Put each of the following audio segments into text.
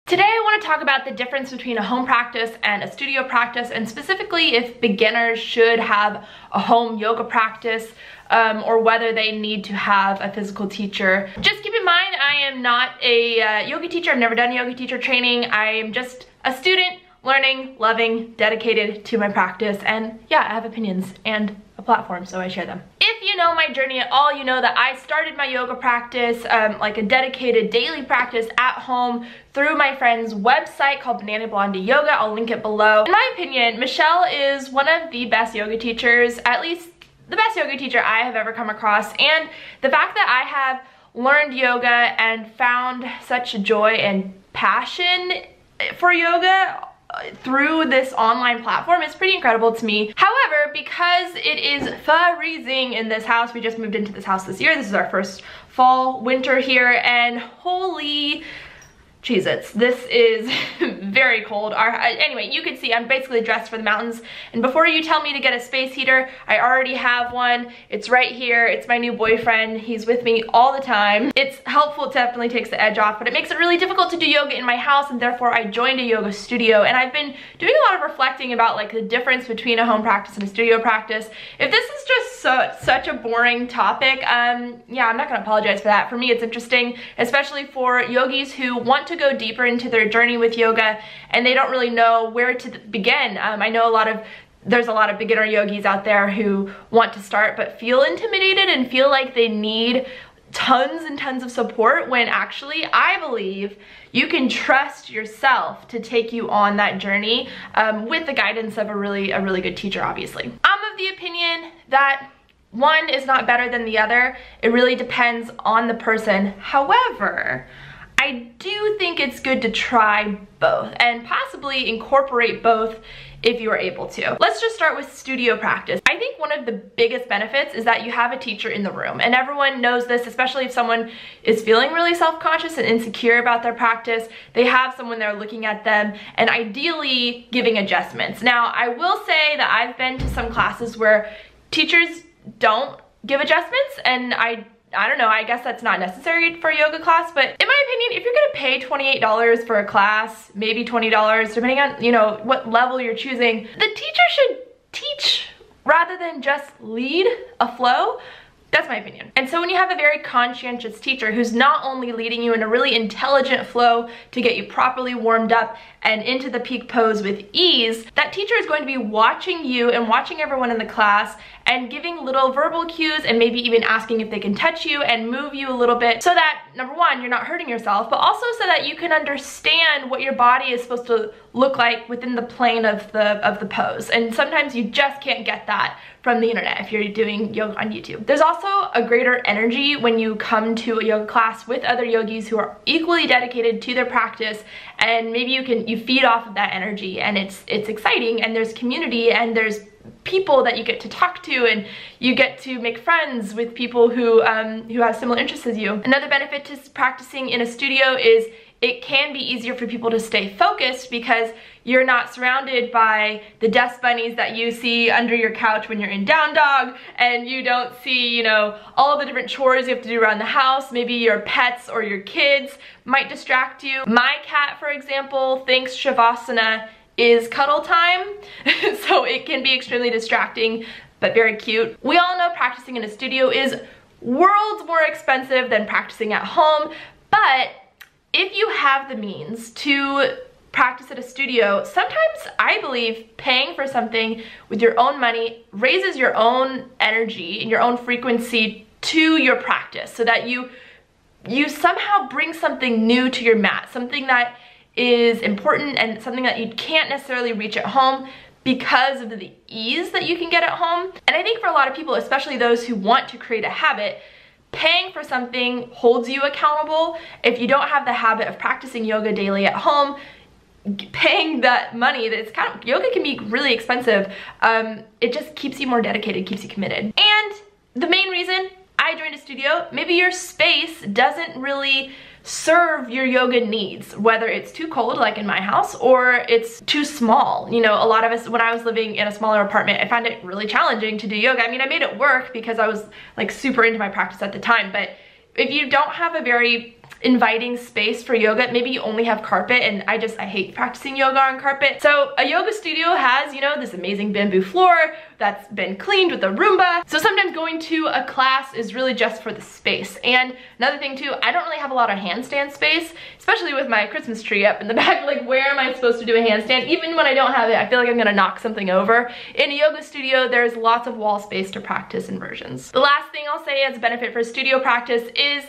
Today I want to talk about the difference between a home practice and a studio practice, and specifically if beginners should have a home yoga practice or whether they need to have a physical teacher. Just keep in mind, I am not a yoga teacher. I've never done yoga teacher training. I am just a student learning, loving, dedicated to my practice, and yeah, I have opinions and a platform, so I share them. If you know my journey at all, you know that I started my yoga practice, like a dedicated daily practice at home through my friend's website called Banana Blondie Yoga. I'll link it below. In my opinion, Michelle is one of the best yoga teachers, at least the best yoga teacher I have ever come across, and the fact that I have learned yoga and found such joy and passion for yoga through this online platform is pretty incredible to me. However, because it is freezing in this house, we just moved into this house this year. This is our first fall, winter here, and holy Cheez-Its, this is very cold. Anyway, you can see I'm basically dressed for the mountains, and before you tell me to get a space heater, I already have one. It's right here. It's my new boyfriend. He's with me all the time. It's helpful. It definitely takes the edge off, but it makes it really difficult to do yoga in my house, and therefore I joined a yoga studio, and I've been doing a lot of reflecting about like the difference between a home practice and a studio practice. If this is just such a boring topic, yeah, I'm not gonna apologize for that. For me, it's interesting, especially for yogis who want to go deeper into their journey with yoga and they don't really know where to begin. I know there's a lot of beginner yogis out there who want to start but feel intimidated and feel like they need tons and tons of support, when actually I believe you can trust yourself to take you on that journey with the guidance of a really good teacher, obviously. I'm of the opinion that one is not better than the other. It really depends on the person. However, I do think it's good to try both and possibly incorporate both if you are able to. Let's just start with studio practice. I think one of the biggest benefits is that you have a teacher in the room, and everyone knows this, especially if someone is feeling really self-conscious and insecure about their practice. They have someone there looking at them and ideally giving adjustments. Now, I will say that I've been to some classes where teachers don't give adjustments, and I don't know, I guess that's not necessary for a yoga class, but in my opinion, if you're gonna pay $28 for a class, maybe $20, depending on, you know, what level you're choosing, the teacher should teach rather than just lead a flow. That's my opinion. And so when you have a very conscientious teacher who's not only leading you in a really intelligent flow to get you properly warmed up and into the peak pose with ease, that teacher is going to be watching you and watching everyone in the class and giving little verbal cues and maybe even asking if they can touch you and move you a little bit, so that, number one, you're not hurting yourself, but also so that you can understand what your body is supposed to look like within the plane of the pose. And sometimes you just can't get that from the internet if you're doing yoga on YouTube. There's also a greater energy when you come to a yoga class with other yogis who are equally dedicated to their practice, and maybe you feed off of that energy, and it's exciting, and there's community, and there's people that you get to talk to, and you get to make friends with people who have similar interests as you. Another benefit to practicing in a studio is it can be easier for people to stay focused because you're not surrounded by the dust bunnies that you see under your couch when you're in down dog, and you don't see, you know, all the different chores you have to do around the house. Maybe your pets or your kids might distract you. My cat, for example, thinks Shavasana is cuddle time, so it can be extremely distracting, but very cute. We all know practicing in a studio is worlds more expensive than practicing at home, but if you have the means to practice at a studio, sometimes I believe paying for something with your own money raises your own energy and your own frequency to your practice, so that you somehow bring something new to your mat, something that is important and something that you can't necessarily reach at home because of the ease that you can get at home. And I think for a lot of people, especially those who want to create a habit, paying for something holds you accountable. If you don't have the habit of practicing yoga daily at home, paying that money, that's yoga can be really expensive. It just keeps you more dedicated, keeps you committed. And the main reason I joined a studio, maybe your space doesn't really serve your yoga needs, whether it's too cold like in my house or it's too small. You know, a lot of us, when I was living in a smaller apartment, I found it really challenging to do yoga. I mean, I made it work because I was like super into my practice at the time, but if you don't have a very inviting space for yoga. Maybe you only have carpet, and I hate practicing yoga on carpet. So a yoga studio has, you know, this amazing bamboo floor that's been cleaned with a Roomba. So sometimes going to a class is really just for the space. And another thing too, I don't really have a lot of handstand space, especially with my Christmas tree up in the back. Like, where am I supposed to do a handstand? Even when I don't have it, I feel like I'm gonna knock something over. In a yoga studio, there's lots of wall space to practice inversions. The last thing I'll say as a benefit for studio practice is,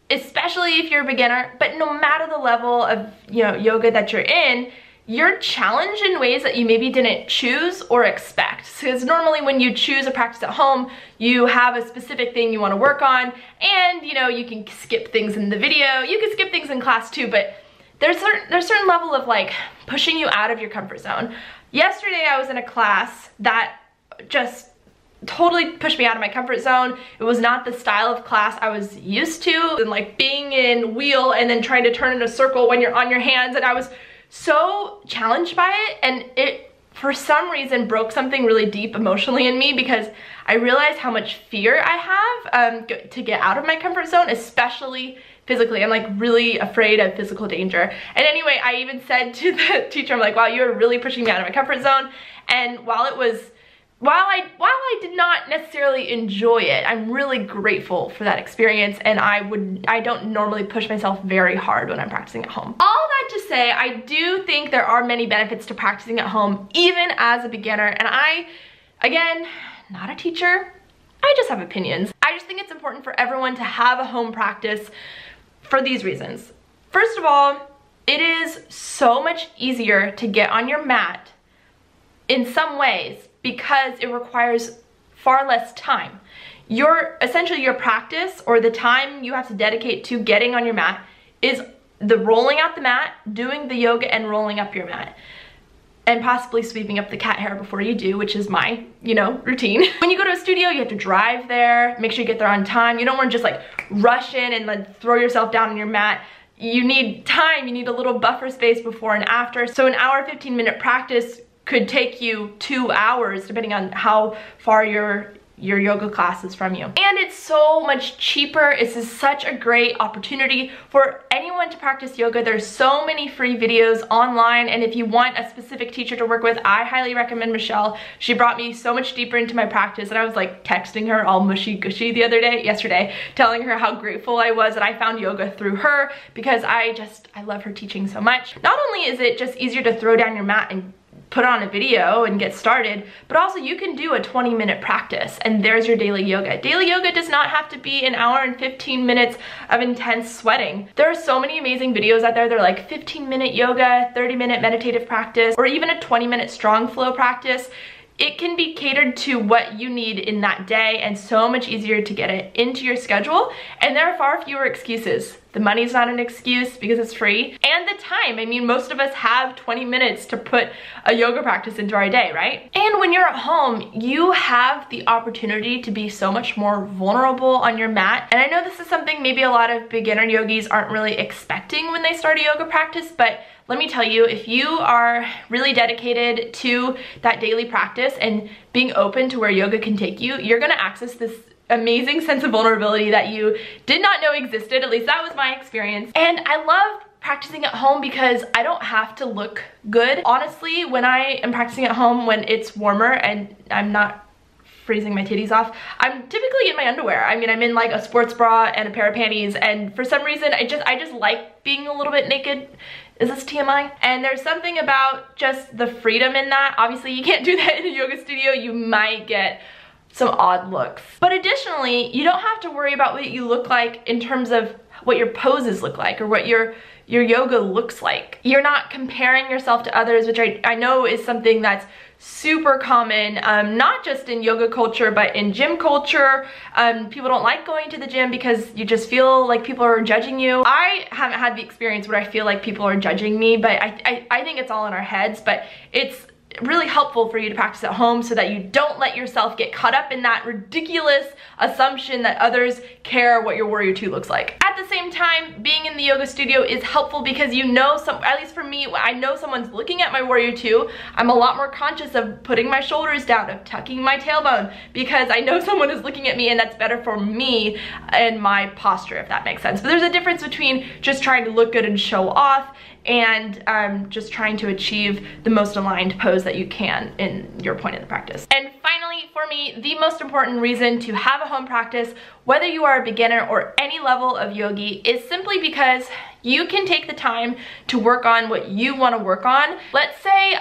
especially if you're a beginner, but no matter the level of, you know, yoga that you're in, you're challenged in ways that you maybe didn't choose or expect. Because normally when you choose a practice at home, you have a specific thing you want to work on, and you know, you can skip things in the video, you can skip things in class too, but there's certain level of like pushing you out of your comfort zone. Yesterday I was in a class that just totally pushed me out of my comfort zone. It was not the style of class I was used to, and like being in wheel and then trying to turn in a circle when you're on your hands, and I was so challenged by it, and it for some reason broke something really deep emotionally in me, because I realized how much fear I have to get out of my comfort zone, especially physically. I'm like really afraid of physical danger. And anyway, I even said to the teacher, I'm like, wow, you're really pushing me out of my comfort zone. And while I did not necessarily enjoy it, I'm really grateful for that experience, and I don't normally push myself very hard when I'm practicing at home. All that to say, I do think there are many benefits to practicing at home, even as a beginner, and I, again, not a teacher, I just have opinions. I just think it's important for everyone to have a home practice for these reasons. First of all, it is so much easier to get on your mat in some ways, because it requires far less time. Essentially your practice, or the time you have to dedicate to getting on your mat, is the rolling out the mat, doing the yoga, and rolling up your mat. And possibly sweeping up the cat hair before you do, which is my, you know, routine. When you go to a studio, you have to drive there, make sure you get there on time. You don't want to just like rush in and then throw yourself down on your mat. You need time, you need a little buffer space before and after. So an hour, 15-minute practice could take you 2 hours, depending on how far your yoga class is from you. And it's so much cheaper. This is such a great opportunity for anyone to practice yoga. There's so many free videos online, and if you want a specific teacher to work with, I highly recommend Michelle. She brought me so much deeper into my practice, and I was like texting her all mushy-gushy yesterday, telling her how grateful I was that I found yoga through her, because I love her teaching so much. Not only is it just easier to throw down your mat and put on a video and get started, but also you can do a 20-minute practice, and there's your daily yoga. Daily yoga does not have to be an hour and 15 minutes of intense sweating. There are so many amazing videos out there. They're like 15-minute yoga, 30-minute meditative practice, or even a 20-minute strong flow practice. It can be catered to what you need in that day, and so much easier to get it into your schedule. And there are far fewer excuses. The money's not an excuse because it's free. And the time, I mean, most of us have 20 minutes to put a yoga practice into our day, right? And when you're at home, you have the opportunity to be so much more vulnerable on your mat. And I know this is something maybe a lot of beginner yogis aren't really expecting when they start a yoga practice, but let me tell you, if you are really dedicated to that daily practice and being open to where yoga can take you, you're gonna access this amazing sense of vulnerability that you did not know existed. At least that was my experience. And I love practicing at home because I don't have to look good. Honestly, when I am practicing at home, when it's warmer and I'm not freezing my titties off, I'm typically in my underwear. I mean, I'm in like a sports bra and a pair of panties, and for some reason I just like being a little bit naked. Is this TMI? And there's something about just the freedom in that. Obviously you can't do that in a yoga studio. You might get some odd looks. But additionally, you don't have to worry about what you look like in terms of what your poses look like or what your yoga looks like. You're not comparing yourself to others, which I know is something that's super common, not just in yoga culture, but in gym culture. People don't like going to the gym because you just feel like people are judging you. I haven't had the experience where I feel like people are judging me, but I think it's all in our heads, but it's really helpful for you to practice at home so that you don't let yourself get caught up in that ridiculous assumption that others care what your warrior two looks like. At the same time, being in the yoga studio is helpful because you know, at least for me, I know someone's looking at my warrior two. I'm a lot more conscious of putting my shoulders down, of tucking my tailbone, because I know someone is looking at me, and that's better for me and my posture, if that makes sense. But there's a difference between just trying to look good and show off and just trying to achieve the most aligned pose that you can in your point of the practice. And finally, for me, the most important reason to have a home practice, whether you are a beginner or any level of yogi, is simply because you can take the time to work on what you want to work on. Let's say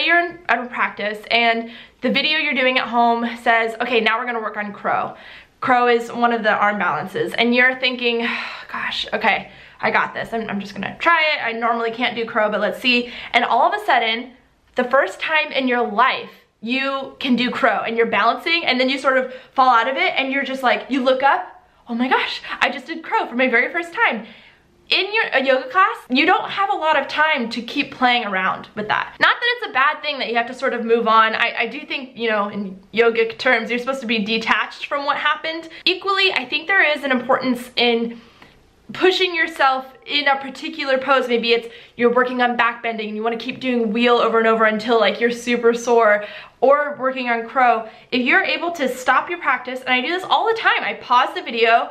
you're in a practice and the video you're doing at home says, okay, now we're going to work on crow. Crow is one of the arm balances, and you're thinking, gosh, okay, I got this. I'm just gonna try it. I normally can't do crow, but let's see. And all of a sudden, the first time in your life, you can do crow and you're balancing, and then you sort of fall out of it and you're just like, you look up, oh my gosh, I just did crow for my very first time. In a yoga class, you don't have a lot of time to keep playing around with that. Not that it's a bad thing that you have to sort of move on. I do think, you know, in yogic terms, you're supposed to be detached from what happened. Equally, I think there is an importance in pushing yourself in a particular pose. Maybe it's you're working on back bending and you want to keep doing wheel over and over until like you're super sore, or working on crow. If you're able to stop your practice, and I do this all the time, I pause the video,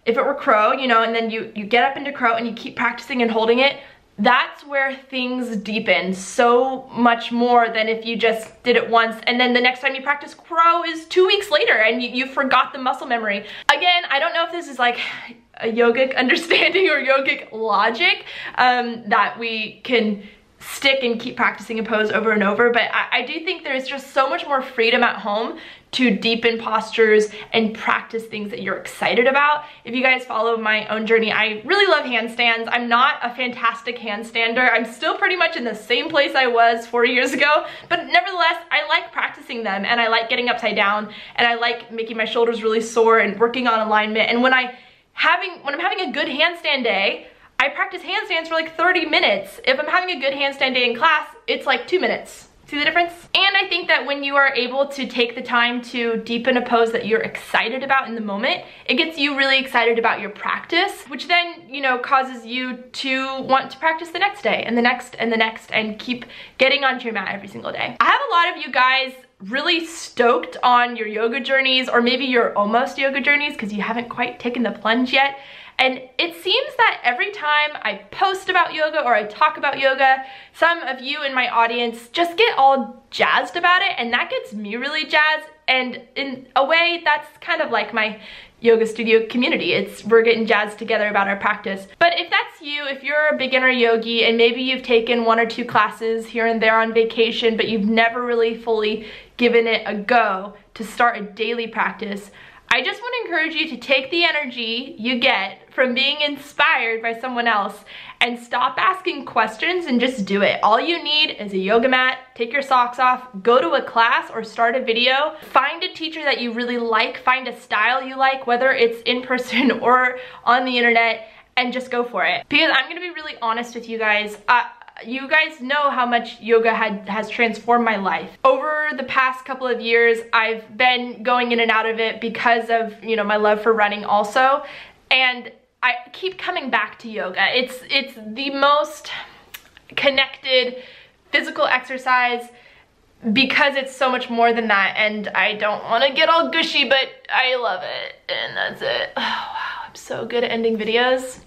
if it were crow, you know, and then you get up into crow and you keep practicing and holding it, that's where things deepen so much more than if you just did it once and then the next time you practice crow is 2 weeks later and you forgot the muscle memory. Again, I don't know if this is like a yogic understanding or yogic logic that we can stick and keep practicing a pose over and over, but I do think there's just so much more freedom at home to deepen postures and practice things that you're excited about. If you guys follow my own journey, I really love handstands. I'm not a fantastic handstander. I'm still pretty much in the same place I was 4 years ago, but nevertheless, I like practicing them, and I like getting upside down, and I like making my shoulders really sore and working on alignment. And when I'm having a good handstand day, I practice handstands for like 30 minutes. If I'm having a good handstand day in class, it's like 2 minutes. See the difference? And I think that when you are able to take the time to deepen a pose that you're excited about in the moment, it gets you really excited about your practice, which then, you know, causes you to want to practice the next day and the next and the next and keep getting onto your mat every single day. I have a lot of you guys really stoked on your yoga journeys, or maybe your almost yoga journeys because you haven't quite taken the plunge yet. And it seems that every time I post about yoga or I talk about yoga, some of you in my audience just get all jazzed about it, and that gets me really jazzed. And in a way, that's kind of like my yoga studio community. We're getting jazzed together about our practice. But if that's you, if you're a beginner yogi and maybe you've taken 1 or 2 classes here and there on vacation, but you've never really fully given it a go to start a daily practice, I just want to encourage you to take the energy you get from being inspired by someone else and stop asking questions and just do it. All you need is a yoga mat, take your socks off, go to a class or start a video, find a teacher that you really like, find a style you like, whether it's in person or on the internet, and just go for it. Because I'm gonna be really honest with you guys, you guys know how much yoga has transformed my life. Over the past couple of years, I've been going in and out of it because of, you know, my love for running also. And I keep coming back to yoga. It's the most connected physical exercise because it's so much more than that. And I don't want to get all gushy, but I love it. And that's it. Oh, wow, I'm so good at ending videos.